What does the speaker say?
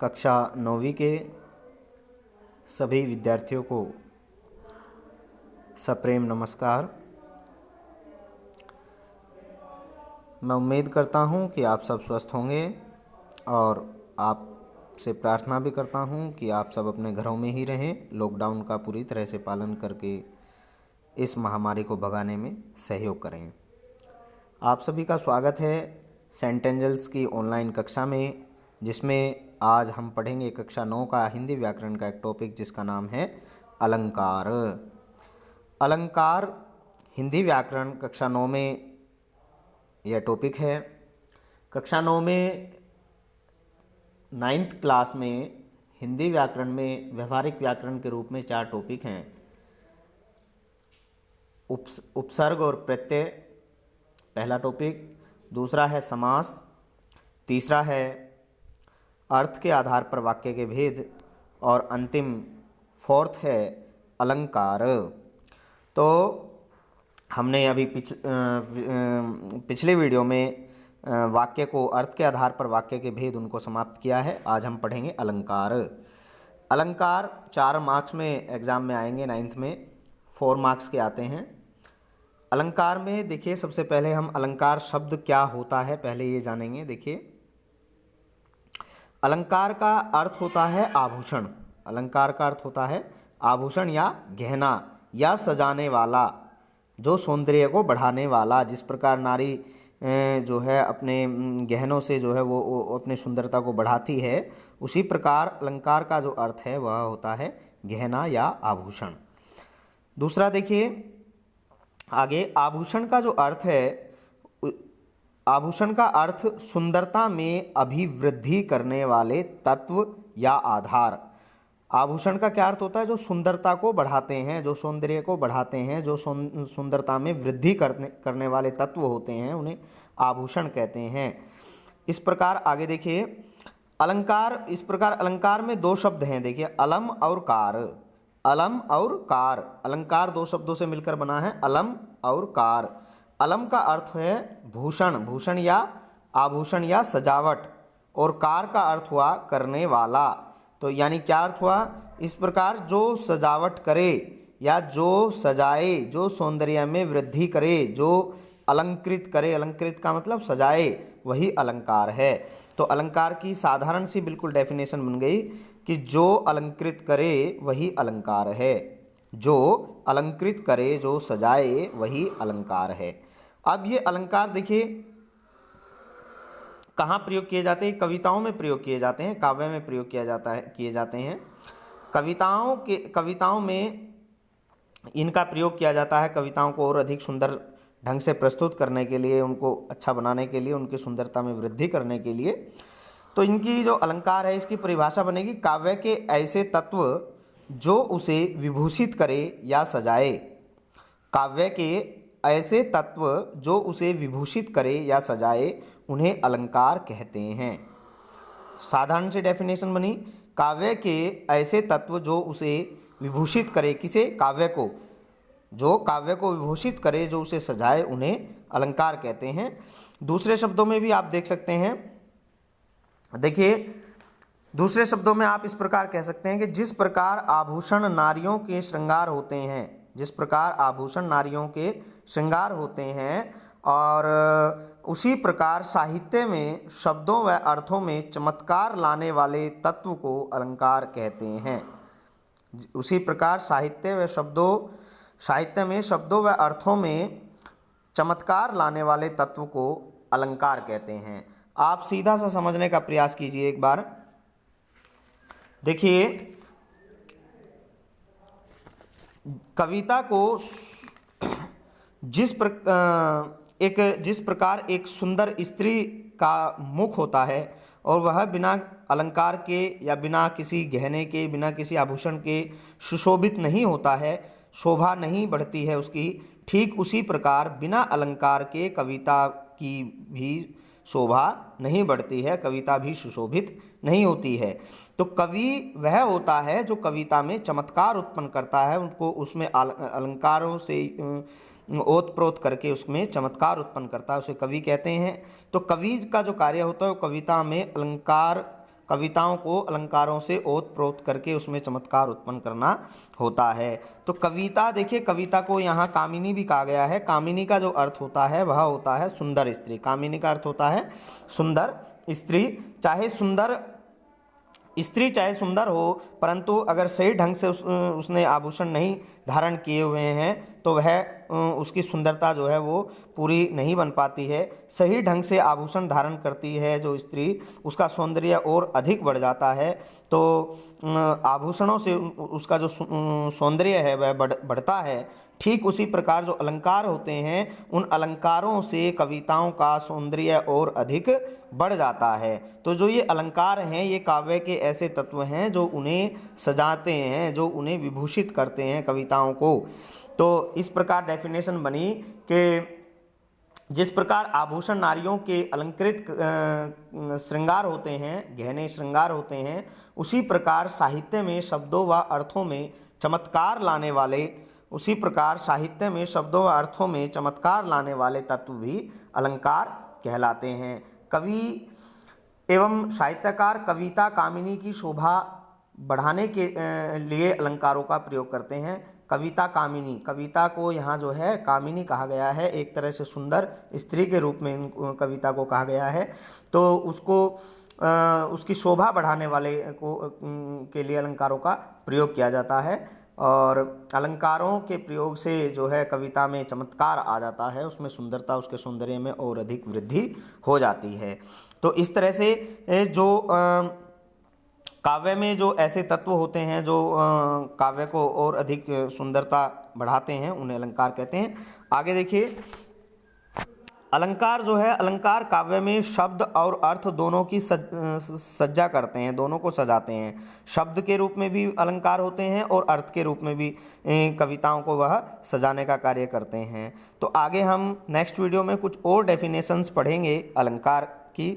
कक्षा 9वीं के सभी विद्यार्थियों को सप्रेम नमस्कार। मैं उम्मीद करता हूं कि आप सब स्वस्थ होंगे और आपसे प्रार्थना भी करता हूं कि आप सब अपने घरों में ही रहें, लॉकडाउन का पूरी तरह से पालन करके इस महामारी को भगाने में सहयोग करें। आप सभी का स्वागत है सेंट एंजल्स की ऑनलाइन कक्षा में, जिसमें आज हम पढ़ेंगे कक्षा 9 का हिंदी व्याकरण का एक टॉपिक जिसका नाम है अलंकार। अलंकार हिंदी व्याकरण कक्षा 9 में यह टॉपिक है। कक्षा 9 में 9th क्लास में हिंदी व्याकरण में व्यवहारिक व्याकरण के रूप में 4 टॉपिक हैं। उपसर्ग और प्रत्यय पहला टॉपिक, दूसरा है समास, तीसरा है अर्थ के आधार पर वाक्य के भेद और अंतिम 4th है अलंकार। तो हमने अभी पिछले वीडियो में वाक्य को अर्थ के आधार पर वाक्य के भेद उनको समाप्त किया है। आज हम पढ़ेंगे अलंकार। अलंकार 4 मार्क्स में एग्ज़ाम में आएंगे, 9th में 4 मार्क्स के आते हैं। अलंकार में देखिए, सबसे पहले हम अलंकार शब्द क्या होता है पहले ये जानेंगे। देखिए, अलंकार का अर्थ होता है आभूषण। अलंकार का अर्थ होता है आभूषण या गहना या सजाने वाला, जो सौंदर्य को बढ़ाने वाला। जिस प्रकार नारी जो है अपने गहनों से जो है वो अपने सुंदरता को बढ़ाती है, उसी प्रकार अलंकार का जो अर्थ है वह होता है गहना या आभूषण। दूसरा देखिए आगे, आभूषण का जो अर्थ है, आभूषण का अर्थ सुंदरता में अभिवृद्धि करने वाले तत्व या आधार। आभूषण का क्या अर्थ होता है? जो सुंदरता को बढ़ाते हैं, जो सौंदर्य को बढ़ाते हैं, जो सुंदरता में वृद्धि करने वाले तत्व होते हैं, उन्हें आभूषण कहते हैं। इस प्रकार आगे देखिए अलंकार, इस प्रकार अलंकार में 2 शब्द हैं। देखिए अलम और कार। अलम और कार, अलंकार 2 शब्दों से मिलकर बना है, अलम और कार। अलम का अर्थ है भूषण, भूषण या आभूषण या सजावट, और कार का अर्थ हुआ करने वाला। तो यानी क्या अर्थ हुआ? इस प्रकार जो सजावट करे या जो सजाए, जो सौंदर्य में वृद्धि करे, जो अलंकृत करे, अलंकृत का मतलब सजाए, वही अलंकार है। तो अलंकार की साधारण सी बिल्कुल डेफिनेशन बन गई कि जो अलंकृत करे वही अलंकार है। जो अलंकृत करे, जो सजाए, वही अलंकार है। अब ये अलंकार देखिए कहाँ प्रयोग किए जाते हैं? कविताओं में प्रयोग किए जाते हैं, काव्य में प्रयोग किए जाते हैं। कविताओं में इनका प्रयोग किया जाता है, कविताओं को और अधिक सुंदर ढंग से प्रस्तुत करने के लिए, उनको अच्छा बनाने के लिए, उनकी सुंदरता में वृद्धि करने के लिए। तो इनकी जो अलंकार है, इसकी परिभाषा बनेगी काव्य के ऐसे तत्व जो उसे विभूषित करे या सजाए। काव्य के ऐसे तत्व जो उसे विभूषित करे या सजाए, उन्हें अलंकार कहते हैं। साधारण से डेफिनेशन बनी, काव्य के ऐसे तत्व जो उसे विभूषित करे, किसे? काव्य को। जो काव्य को विभूषित करे, जो उसे सजाए, उन्हें अलंकार कहते हैं। दूसरे शब्दों में भी आप देख सकते हैं। देखिए दूसरे शब्दों में आप इस प्रकार कह सकते हैं कि जिस प्रकार आभूषण नारियों के श्रृंगार होते हैं, जिस प्रकार आभूषण नारियों के श्रृंगार होते हैं, और उसी प्रकार साहित्य में शब्दों व अर्थों में चमत्कार लाने वाले तत्व को अलंकार कहते हैं। उसी प्रकार साहित्य में शब्दों व अर्थों में चमत्कार लाने वाले तत्व को अलंकार कहते हैं। आप सीधा सा समझने का प्रयास कीजिए एक बार। देखिए कविता को जिस प्रकार एक सुंदर स्त्री का मुख होता है और वह बिना अलंकार के या बिना किसी गहने के, बिना किसी आभूषण के सुशोभित नहीं होता है, शोभा नहीं बढ़ती है उसकी, ठीक उसी प्रकार बिना अलंकार के कविता की भी शोभा नहीं बढ़ती है, कविता भी सुशोभित नहीं होती है। तो कवि वह होता है जो कविता में चमत्कार उत्पन्न करता है, उनको उसमें अलंकारों से ओतप्रोत करके उसमें चमत्कार उत्पन्न करता है, उसे कवि कहते हैं। तो कवि का जो कार्य होता है वो कविता में अलंकार कविताओं को अलंकारों से ओत-प्रोत करके उसमें चमत्कार उत्पन्न करना होता है। तो कविता देखिए, कविता को यहाँ कामिनी भी कहा गया है। कामिनी का जो अर्थ होता है वह होता है सुंदर स्त्री। कामिनी का अर्थ होता है सुंदर स्त्री। चाहे सुंदर स्त्री चाहे सुंदर हो, परंतु अगर सही ढंग से उसने आभूषण नहीं धारण किए हुए हैं तो वह उसकी सुंदरता जो है वो पूरी नहीं बन पाती है। सही ढंग से आभूषण धारण करती है जो स्त्री, उसका सौंदर्य और अधिक बढ़ जाता है। तो आभूषणों से उसका जो सौंदर्य है वह बढ़ता है। ठीक उसी प्रकार जो अलंकार होते हैं, उन अलंकारों से कविताओं का सौंदर्य और अधिक बढ़ जाता है। तो जो ये अलंकार हैं, ये काव्य के ऐसे तत्व हैं जो उन्हें सजाते हैं, जो उन्हें विभूषित करते हैं कविताओं को। तो इस प्रकार डेफिनेशन बनी कि जिस प्रकार आभूषण नारियों के अलंकृत श्रृंगार होते हैं, गहने श्रृंगार होते हैं, उसी प्रकार साहित्य में शब्दों व अर्थों में चमत्कार लाने वाले उसी प्रकार साहित्य में शब्दों व अर्थों में चमत्कार लाने वाले तत्व भी अलंकार कहलाते हैं। कवि एवं साहित्यकार कविता कामिनी की शोभा बढ़ाने के लिए अलंकारों का प्रयोग करते हैं। कविता कामिनी, कविता को यहाँ जो है कामिनी कहा गया है, एक तरह से सुंदर स्त्री के रूप में कविता को कहा गया है। तो उसको उसकी शोभा बढ़ाने वाले को के लिए अलंकारों का प्रयोग किया जाता है। और अलंकारों के प्रयोग से जो है कविता में चमत्कार आ जाता है, उसमें सुंदरता, उसके सौंदर्य में और अधिक वृद्धि हो जाती है। तो इस तरह से जो काव्य में जो ऐसे तत्व होते हैं जो काव्य को और अधिक सुंदरता बढ़ाते हैं, उन्हें अलंकार कहते हैं। आगे देखिए, अलंकार जो है, अलंकार काव्य में शब्द और अर्थ दोनों की सज्जा करते हैं, दोनों को सजाते हैं। शब्द के रूप में भी अलंकार होते हैं और अर्थ के रूप में भी कविताओं को वह सजाने का कार्य करते हैं। तो आगे हम नेक्स्ट वीडियो में कुछ और डेफिनेशंस पढ़ेंगे अलंकार की।